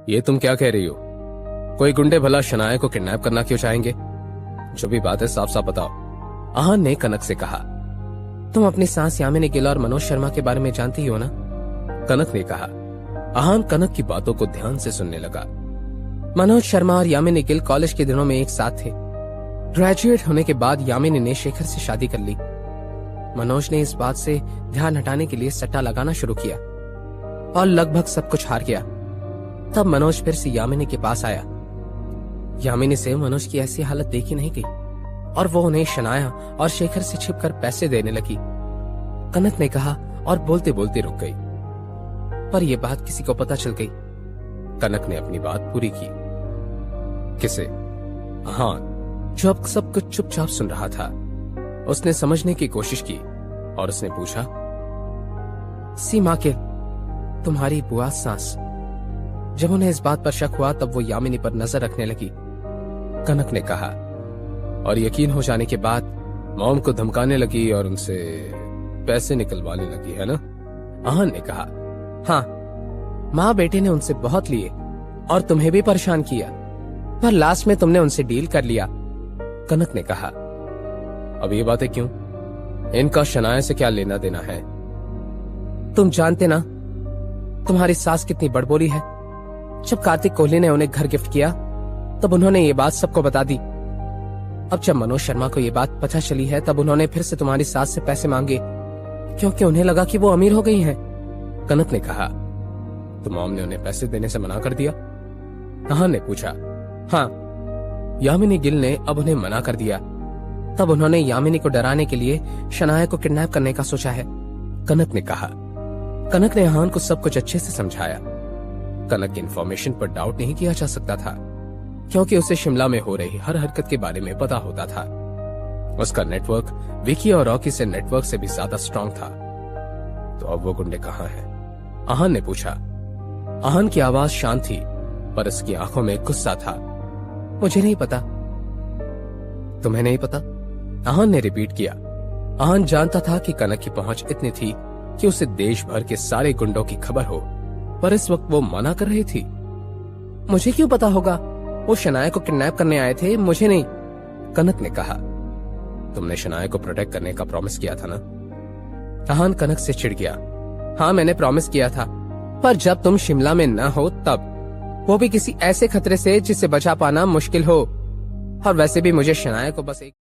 ये तुम क्या कह रही हो? कोई गुंडे भला शनाया को किडनैप करना क्यों चाहेंगे? जो भी बात है साफ साफ बताओ। आहान ने कनक से कहा। तुम अपनी सास यामिनी गिल और मनोज शर्मा के बारे में जानती ही हो ना? कनक ने कहा। आहान कनक की बातों को ध्यान से सुनने लगा। मनोज शर्मा और यामिनी गिल कॉलेज के दिनों में एक साथ थे। ग्रेजुएट होने के बाद यामिनी ने शेखर से शादी कर ली। मनोज ने इस बात से ध्यान हटाने के लिए सट्टा लगाना शुरू किया और लगभग सब कुछ हार गया। तब मनोज फिर से यामिनी के पास आया। यामिनी से मनोज की ऐसी हालत देखी नहीं गई और वो उन्हें शनाया और शेखर से छिपकर पैसे देने लगी। कनक ने कहा और बोलते बोलते रुक गई। पर यह बात किसी को पता चल गई। कनक ने अपनी बात पूरी की। किसे? हाँ, जो अब सब कुछ चुपचाप सुन रहा था। उसने समझने की कोशिश की और उसने पूछा, सीमा के तुम्हारी बुआ सास? जब उन्हें इस बात पर शक हुआ तब वो यामिनी पर नजर रखने लगी। कनक ने कहा, और यकीन हो जाने के बाद मॉम को धमकाने लगी और उनसे पैसे निकलवाने लगी, है ना? आहान ने कहा, हाँ, माँ बेटे ने उनसे बहुत लिए और तुम्हें भी परेशान किया, पर लास्ट में तुमने उनसे डील कर लिया। कनक ने कहा, अब ये बातें क्यों? इनका शनाया से क्या लेना देना है? तुम जानते ना तुम्हारी सास कितनी बड़बोली है। जब कार्तिक कोहली ने उन्हें घर गिफ्ट किया तब उन्होंने ये बात सबको बता दी। अब जब मनोज शर्मा को ये बात पता चली है तब उन्होंने फिर से तुम्हारी सास से पैसे मांगे क्योंकि उन्हें लगा कि वो अमीर हो गई हैं। कनक ने कहा, तो मॉम ने उन्हें पैसे देने से मना कर दिया? आहान ने पूछा। हाँ, यामिनी गिल ने अब उन्हें मना कर दिया। तब उन्होंने यामिनी को डराने के लिए शनाया को किडनैप करने का सोचा है, कनक ने कहा। कनक ने आहान को सब कुछ अच्छे से समझाया। कनक की इन्फॉर्मेशन पर डाउट नहीं किया जा सकता था क्योंकि उसे शिमला में हो रही हर हरकत के बारे में पता होता था। उसका नेटवर्क विकी और रॉकी से नेटवर्क से भी ज्यादा स्ट्रांग था। तो अब वो गुंडे कहाँ हैं? आहान ने पूछा। आहान की आवाज शांत थी पर उसकी आंखों में गुस्सा था। मुझे नहीं पता। तुम्हें नहीं पता? आहान ने रिपीट किया। आहान जानता था कि कनक की पहुंच इतनी थी कि उसे देश भर के सारे गुंडों की खबर हो, पर इस वक्त वो मना कर रही थी। मुझे क्यों पता होगा? वो शनाया को किडनैप करने आए थे, मुझे नहीं। कनक ने कहा। तुमने शनाया को प्रोटेक्ट करने का प्रॉमिस किया था ना? आहान कनक से चिढ़ गया। हाँ, मैंने प्रॉमिस किया था, पर जब तुम शिमला में न हो तब, वो भी किसी ऐसे खतरे से जिससे बचा पाना मुश्किल हो। और वैसे भी मुझे शनाया को बस एक